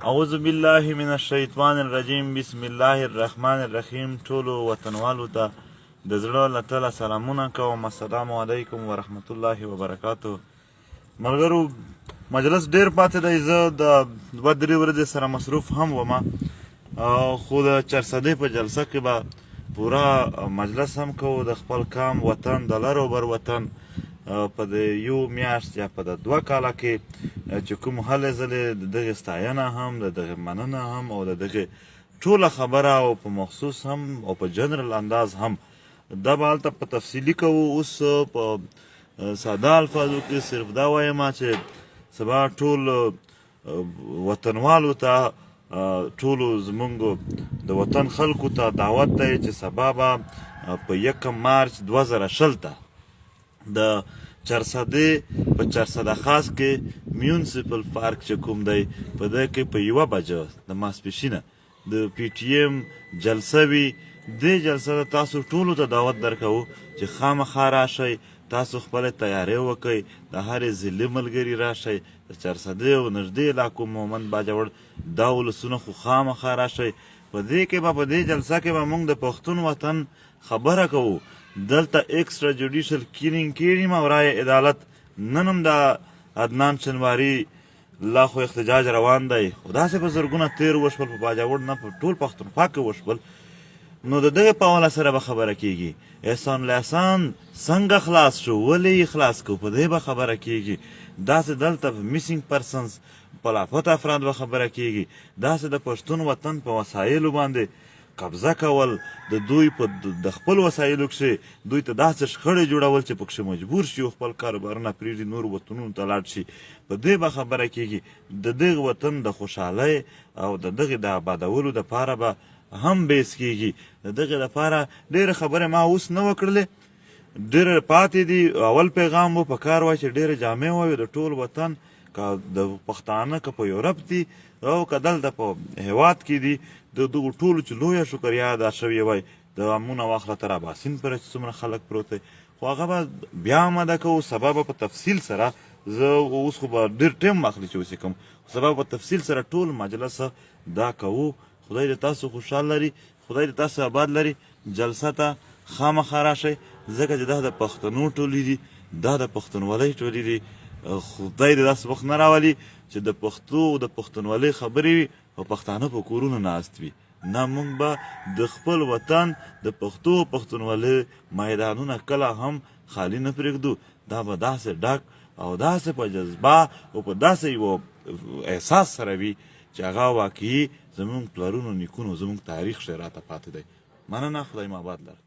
اعوذ بالله من الشیطان الرجیم بسم الله الرحمن الرحیم. ټولو وطنوالو ته د زړه له تله سلامونه کوم. السلام علیکم ورحمت الله وبرکاتو. ملګرو مجلس ډیر پاتې دی، زه د 2-3 ورځې سره مصروف هم وم، خو د چرسدې په جلسه کې به پوره مجلس هم کوو د خپل کام وطن د لر و بر وطن په د یو میاشت یا په د 2 کاله کې چې کوم هلې ځلې د دغې ستاینه هم د دغې مننه هم او د دغې ټوله خبره او په مخصوص هم او په جنرال انداز هم دا به هلته په تفصیلي کوو. اوس په ساده الفاظو کې صرف دا وایم چې سبا ټول وطنوالو ته ټولو زمونږ د وطن خلکو ته دعوت دی چې سبا به په 1 مارچ 2020 ته د چرسدې په چرسده خاص کې میونسپل پارک چې کوم دی په دې کې په 1 بجه د ماسپښینه د پی ټي ایم جلسه وي. دې جلسه ته تاسو ټولو ته دعوت درکوو چې خامخا راشئ، تاسو خپله تیاری وکئ، د هرې ضلعې ملګري راشئ، د چرسدې او نږدې علاقو مومند باجوړ دا ولسونه خو خامخا راشئ. په دې کې به په دې جلسه کې به موږ د پښتون وطن خبره کوو. دلته ایکسټرا جوډیشل کیلینګ کیږي مورای عدالت. نن هم د عدنان شنواري لا خو احتجاج روان دی، خو داسې په زرګونه تیر وشول په باجوړ نه په ټول پښتونخوا کې وشول. نو د دغې په حواله سره به خبره کیږي. احسان الله احسان څنګه خلاص شو، ولې یې خلاص کړو، په دې به خبره کیږي. داسې دلته میسینګ پرسنز په لاپت افراد به خبره کیږي. داسې د پښتون وطن په وسایلو باندې قبضه کول، د دوی په د خپل وسایلو کښې دوی ته داسې شخړې جوړول چې پکښې مجبور شي او خپل کاروبارونه پرېږدي، نور وطنونو ته لاړ شي. په دې به خبره کیږي. د دغه وطن د خوشحالۍ او د دغې د آبادولو دپاره به هم بیس کیږي. د دغې دپاره ډېرې خبرې ما اوس نه وکړلې، ډېرې پاتې دي. اول پیغام و په کار وای چې ډېرې جامع وایو د ټول وطن، که د پښتانه که په یورپ دي او که دلته په هېواد کې دي، د دغو ټولو چې لویه شکریا ادا شوې وای د امونه واخله تر اباسین پورې چې څومره خلک پروت دی، خو هغه به بیا هم ادا کوو. سبا به په تفصیل سره، زه اوس خو به ډېر ټایم اخلي چې اوس یې کوم، سبا په تفصیل سره ټول مجلس دا کوو. خدای د تاسو خوشحال لري، خدای د تاسو آباد لري. جلسه ته خامخا راشئ، ځکه چې دا د پښتنو ټولې دي، دا د پښتونولۍ ټولې دي. خدای دې داسې وخت نه راولي چې د پښتو او د پښتونولۍ خبرې وي او پښتانه په کورونو ناست وي. نه، موږ به د خپل وطن د پښتو او پښتونولۍ میدانونه کله هم خالي نه پرېږدو. دا به داسې ډک او داسې په جذبه او په داسې یو احساس سره وي چې هغه واقعي زموږ پلرونو نیکونو زموږ تاریخ ښې راته پاتې دی. مننه، خدای مو آباد لره.